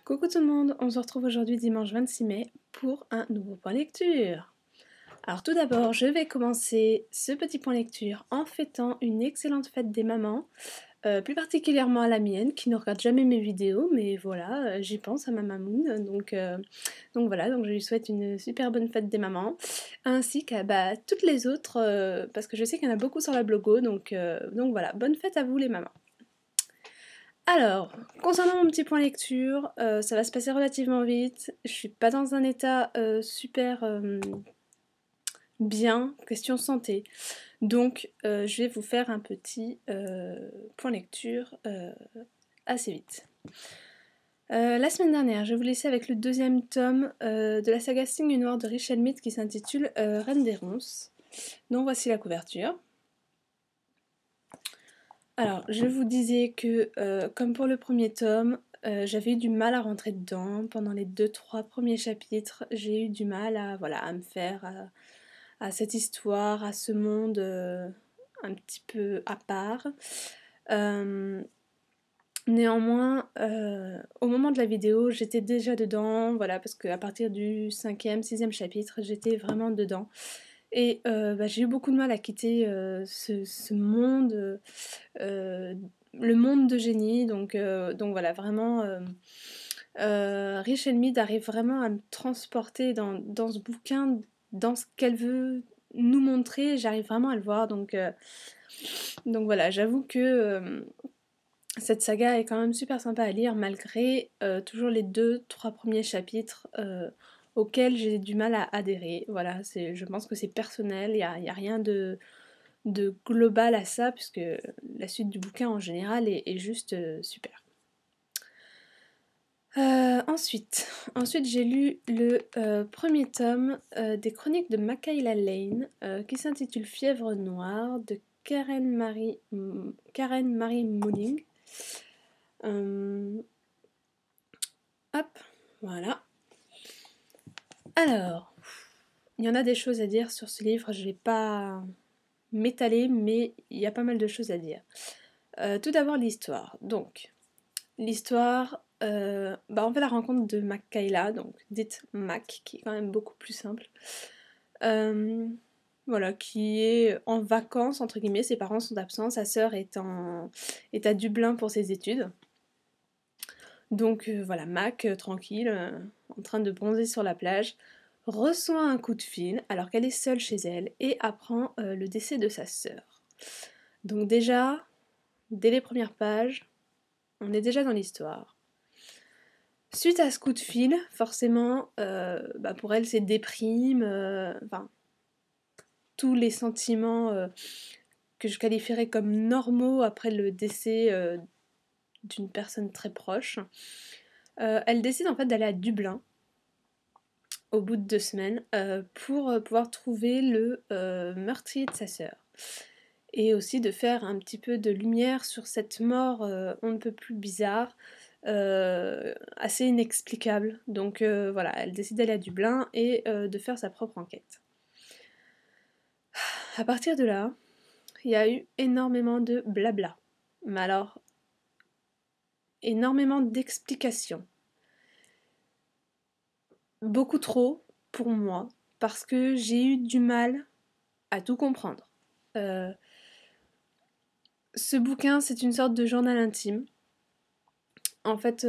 Coucou tout le monde, on se retrouve aujourd'hui dimanche 26 mai pour un nouveau point lecture. Alors tout d'abord, je vais commencer ce petit point lecture en fêtant une excellente fête des mamans, plus particulièrement à la mienne qui ne regarde jamais mes vidéos, mais voilà, j'y pense à ma mamoune, donc voilà, donc je lui souhaite une super bonne fête des mamans, ainsi qu'à toutes les autres, parce que je sais qu'il y en a beaucoup sur la blogo, donc voilà, bonne fête à vous les mamans. Alors, concernant mon petit point lecture, ça va se passer relativement vite. Je suis pas dans un état super bien, question santé. Donc, je vais vous faire un petit point lecture assez vite. La semaine dernière, je vais vous laisser avec le deuxième tome de la saga Signe Noir de Richelle Mead qui s'intitule Reine des Ronces. Donc voici la couverture. Alors, je vous disais que, comme pour le premier tome, j'avais eu du mal à rentrer dedans. Pendant les 2-3 premiers chapitres, j'ai eu du mal à me faire à cette histoire, à ce monde un petit peu à part. Néanmoins, au moment de la vidéo, j'étais déjà dedans, voilà, parce qu'à partir du 5e, 6e chapitre, j'étais vraiment dedans. Et j'ai eu beaucoup de mal à quitter ce monde, le monde de génie, donc voilà, vraiment, Richelle Mead arrive vraiment à me transporter dans ce bouquin, dans ce qu'elle veut nous montrer, j'arrive vraiment à le voir, donc voilà, j'avoue que cette saga est quand même super sympa à lire, malgré toujours les 2-3 premiers chapitres auxquels j'ai du mal à adhérer. Voilà, je pense que c'est personnel, il n'y a rien de global à ça, puisque la suite du bouquin en général est juste super. Ensuite j'ai lu le premier tome des chroniques de Michaela Lane qui s'intitule Fièvre noire de Karen Marie Mooning. Hop, voilà. Alors, il y en a des choses à dire sur ce livre, je ne vais pas m'étaler, mais il y a pas mal de choses à dire. Tout d'abord l'histoire. Donc, l'histoire, on fait la rencontre de Michaela, donc dite Mac, qui est quand même beaucoup plus simple. Voilà, qui est en vacances, entre guillemets, ses parents sont absents, sa sœur est à Dublin pour ses études. Donc voilà, Mac, tranquille, en train de bronzer sur la plage, reçoit un coup de fil alors qu'elle est seule chez elle et apprend le décès de sa sœur. Donc déjà, dès les premières pages, on est déjà dans l'histoire. Suite à ce coup de fil, forcément, pour elle c'est déprime, tous les sentiments que je qualifierais comme normaux après le décès d'une personne très proche. Elle décide en fait d'aller à Dublin au bout de 2 semaines pour pouvoir trouver le meurtrier de sa sœur. Et aussi de faire un petit peu de lumière sur cette mort on ne peut plus bizarre, assez inexplicable. Donc voilà, elle décide d'aller à Dublin et de faire sa propre enquête. À partir de là, il y a eu énormément de blabla. Mais alors, énormément d'explications. Beaucoup trop pour moi, parce que j'ai eu du mal à tout comprendre. Ce bouquin, c'est une sorte de journal intime. En fait,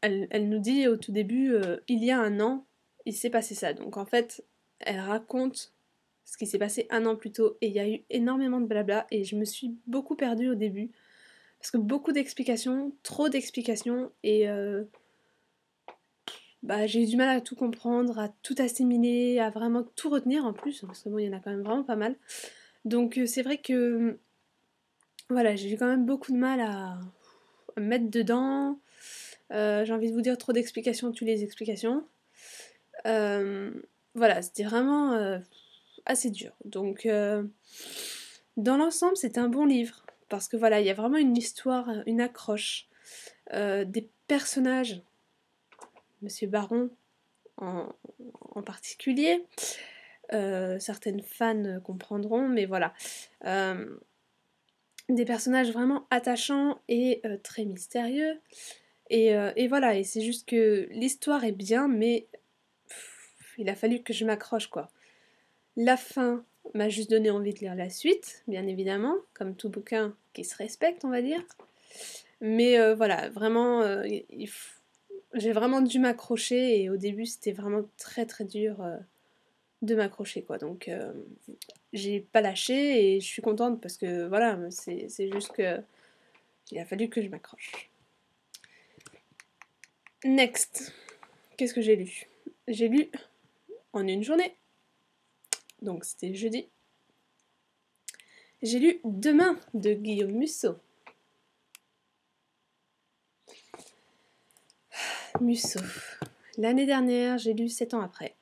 elle nous dit au tout début, il y a un an, il s'est passé ça. Donc en fait, elle raconte ce qui s'est passé un an plus tôt, et il y a eu énormément de blabla, et je me suis beaucoup perdue au début, parce que beaucoup d'explications, trop d'explications, et j'ai eu du mal à tout comprendre, à tout assimiler, à vraiment tout retenir en plus, parce que bon, il y en a quand même vraiment pas mal. Donc c'est vrai que voilà, j'ai eu quand même beaucoup de mal à me mettre dedans. J'ai envie de vous dire trop d'explications tue les explications. Voilà, c'était vraiment assez dur. Donc dans l'ensemble, c'était un bon livre. Parce que voilà, il y a vraiment une histoire, une accroche. Des personnages, Monsieur Baron en particulier. Certaines fans comprendront, mais voilà. Des personnages vraiment attachants et très mystérieux. Et voilà, et c'est juste que l'histoire est bien, mais il a fallu que je m'accroche, quoi. La fin m'a juste donné envie de lire la suite, bien évidemment, comme tout bouquin qui se respecte, on va dire. Mais voilà, vraiment, j'ai vraiment dû m'accrocher, et au début c'était vraiment très très dur de m'accrocher, quoi. Donc j'ai pas lâché, et je suis contente parce que voilà, c'est juste que il a fallu que je m'accroche. Next, qu'est-ce que j'ai lu? J'ai lu en une journée, donc c'était jeudi. J'ai lu Demain de Guillaume Musso. Musso. L'année dernière, j'ai lu 7 ans après.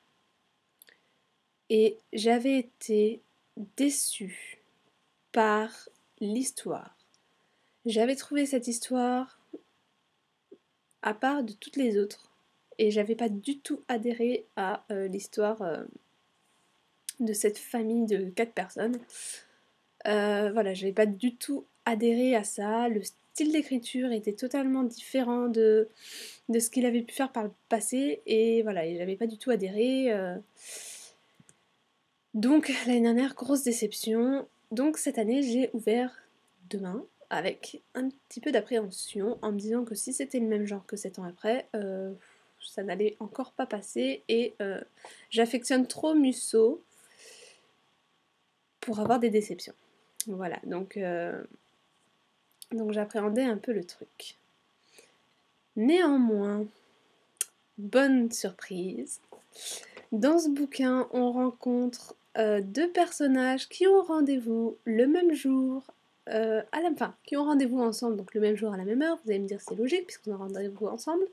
Et j'avais été déçue par l'histoire. J'avais trouvé cette histoire à part de toutes les autres. Et j'avais pas du tout adhéré à l'histoire de cette famille de 4 personnes. Voilà, j'avais pas du tout adhéré à ça. Le style d'écriture était totalement différent de ce qu'il avait pu faire par le passé. Et voilà, et j'avais pas du tout adhéré. Donc l'année dernière, grosse déception. Donc cette année, j'ai ouvert Demain avec un petit peu d'appréhension en me disant que si c'était le même genre que 7 ans après, ça n'allait encore pas passer, et j'affectionne trop Musso pour avoir des déceptions. Voilà, donc j'appréhendais un peu le truc. Néanmoins, bonne surprise. Dans ce bouquin, on rencontre deux personnages qui ont rendez-vous le même jour, qui ont rendez-vous ensemble, donc le même jour à la même heure. Vous allez me dire c'est logique puisqu'ils ont rendez-vous ensemble.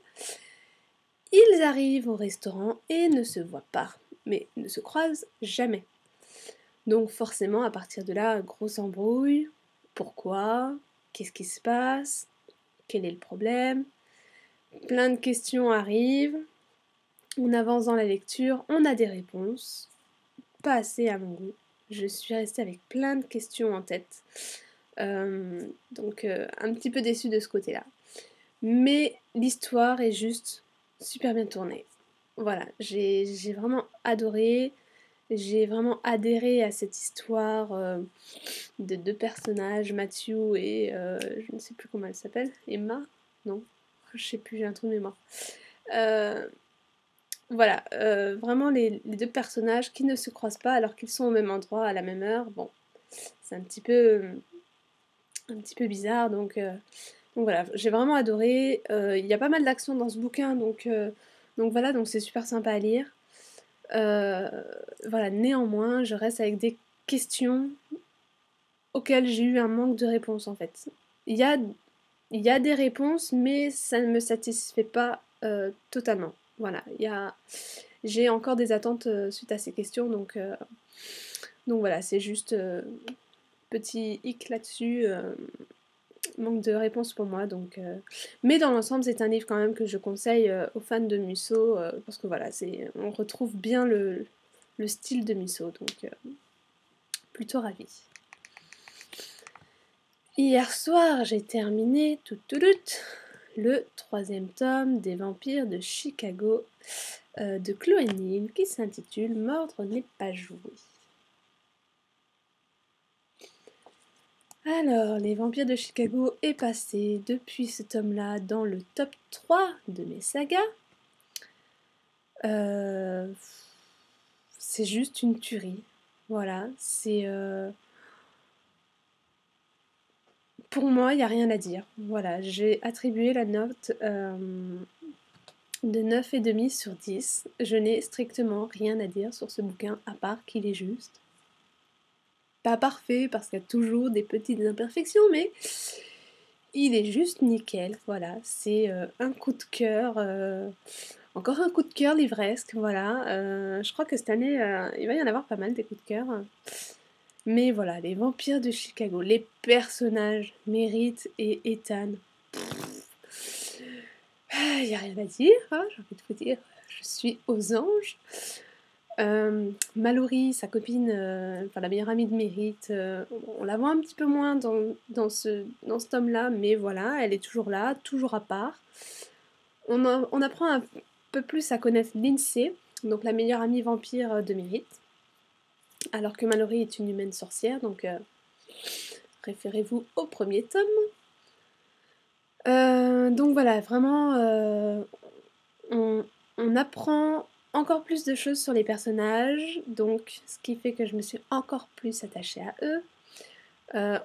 Ils arrivent au restaurant et ne se voient pas, mais ne se croisent jamais. Donc forcément, à partir de là, grosse embrouille. Pourquoi? Qu'est-ce qui se passe? Quel est le problème? Plein de questions arrivent. On avance dans la lecture, on a des réponses. Pas assez à mon goût. Je suis restée avec plein de questions en tête. Donc un petit peu déçue de ce côté-là. Mais l'histoire est juste super bien tournée. Voilà, j'ai vraiment adoré. J'ai vraiment adhéré à cette histoire de deux personnages, Matthew et je ne sais plus comment elle s'appelle, Emma? Non, je sais plus, j'ai un trou de mémoire. Voilà, vraiment les deux personnages qui ne se croisent pas alors qu'ils sont au même endroit à la même heure. Bon, c'est un petit peu bizarre, donc voilà, j'ai vraiment adoré. Il y a pas mal d'action dans ce bouquin, donc voilà, donc c'est super sympa à lire. Voilà, néanmoins, je reste avec des questions auxquelles j'ai eu un manque de réponse, en fait. Il y a des réponses, mais ça ne me satisfait pas totalement. Voilà, j'ai encore des attentes suite à ces questions, donc voilà, c'est juste petit hic là-dessus, manque de réponse pour moi. Donc, mais dans l'ensemble, c'est un livre quand même que je conseille aux fans de Musso, parce que voilà, on retrouve bien le style de Musso, donc plutôt ravie. Hier soir, j'ai terminé le 3e tome des Vampires de Chicago de Chloé Neal, qui s'intitule Mordre n'est pas joué. Alors, les Vampires de Chicago est passé depuis ce tome-là dans le top 3 de mes sagas. C'est juste une tuerie. Voilà, c'est... Pour moi, il n'y a rien à dire. Voilà, j'ai attribué la note de 9,5 sur 10. Je n'ai strictement rien à dire sur ce bouquin, à part qu'il est juste. Pas parfait, parce qu'il y a toujours des petites imperfections, mais il est juste nickel. Voilà, c'est un coup de cœur. Encore un coup de cœur livresque, voilà. Je crois que cette année, il va y en avoir pas mal des coups de cœur. Mais voilà, les Vampires de Chicago, les personnages, Merritt et Ethan. Il n'y a rien à dire, hein, j'ai envie de vous dire, je suis aux anges. Mallory, sa copine, la meilleure amie de Merritt, on la voit un petit peu moins dans ce tome-là, mais voilà, elle est toujours là, toujours à part. On apprend un peu plus à connaître Lindsay, donc la meilleure amie vampire de Mérite, alors que Mallory est une humaine sorcière, donc référez-vous au premier tome. Donc voilà, vraiment, on apprend encore plus de choses sur les personnages, donc ce qui fait que je me suis encore plus attachée à eux.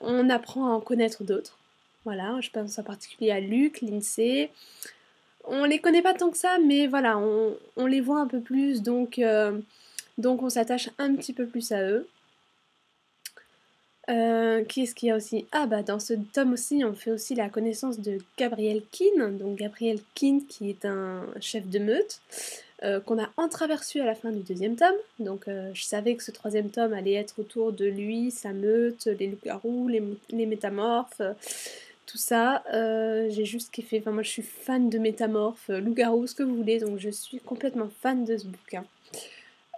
On apprend à en connaître d'autres. Voilà, je pense en particulier à Luke, Lindsay. On les connaît pas tant que ça, mais voilà, on les voit un peu plus, donc on s'attache un petit peu plus à eux. Qui est-ce qu'il y a aussi? Ah bah dans ce tome aussi, on fait aussi la connaissance de Gabriel Keane. Donc Gabriel Keane qui est un chef de meute qu'on a entreaperçu à la fin du deuxième tome. Donc je savais que ce troisième tome allait être autour de lui, sa meute, les loups-garous, les métamorphes, tout ça. J'ai juste kiffé. Enfin moi je suis fan de métamorphes, loups-garous, ce que vous voulez. Donc je suis complètement fan de ce bouquin.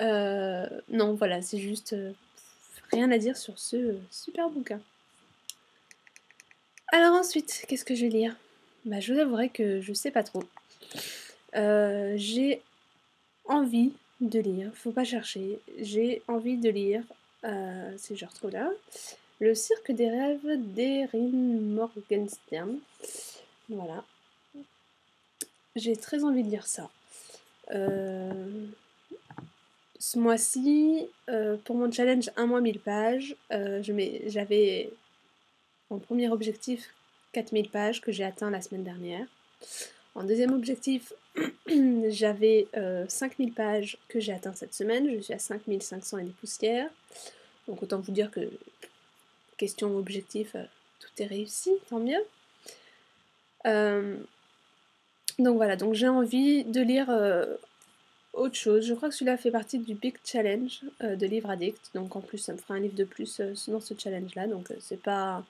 Non voilà, c'est juste... rien à dire sur ce super bouquin. Alors ensuite, qu'est-ce que je vais lire? Bah je vous avouerai que je sais pas trop. J'ai envie de lire, faut pas chercher, j'ai envie de lire, si je retrouve là, Le Cirque des Rêves d'Erin Morgenstern. Voilà. J'ai très envie de lire ça. Ce mois-ci, pour mon challenge 1 mois 1000 pages, j'avais en premier objectif 4000 pages que j'ai atteint la semaine dernière. En deuxième objectif, j'avais 5000 pages que j'ai atteint cette semaine. Je suis à 5500 et des poussières. Donc autant vous dire que question objectif, tout est réussi, tant mieux. Donc voilà, donc j'ai envie de lire autre chose. Je crois que celui-là fait partie du Big Challenge de Livre Addict. Donc en plus, ça me fera un livre de plus dans ce challenge-là. Donc c'est pas...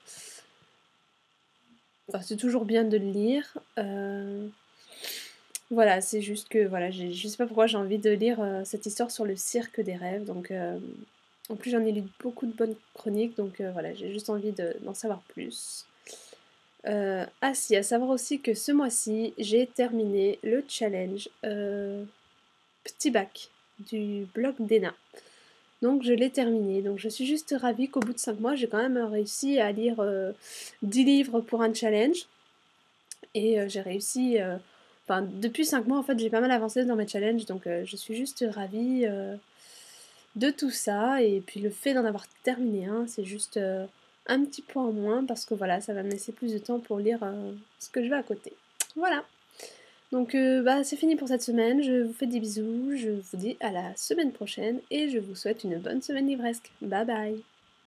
Enfin, c'est toujours bien de le lire. Voilà, c'est juste que voilà, je sais pas pourquoi j'ai envie de lire cette histoire sur le cirque des rêves. Donc en plus j'en ai lu beaucoup de bonnes chroniques, donc voilà, j'ai juste envie d'en savoir plus. Ah si, à savoir aussi que ce mois-ci, j'ai terminé le challenge Petit Bac du blog d'Ena. Donc je l'ai terminé, donc je suis juste ravie qu'au bout de 5 mois, j'ai quand même réussi à lire 10 livres pour un challenge. Et j'ai réussi... Enfin, depuis 5 mois, en fait, j'ai pas mal avancé dans mes challenges, donc je suis juste ravie de tout ça. Et puis le fait d'en avoir terminé un, c'est juste un petit point en moins, parce que voilà, ça va me laisser plus de temps pour lire ce que je vais à côté. Voilà. Donc bah, c'est fini pour cette semaine, je vous fais des bisous, je vous dis à la semaine prochaine, et je vous souhaite une bonne semaine livresque. Bye bye.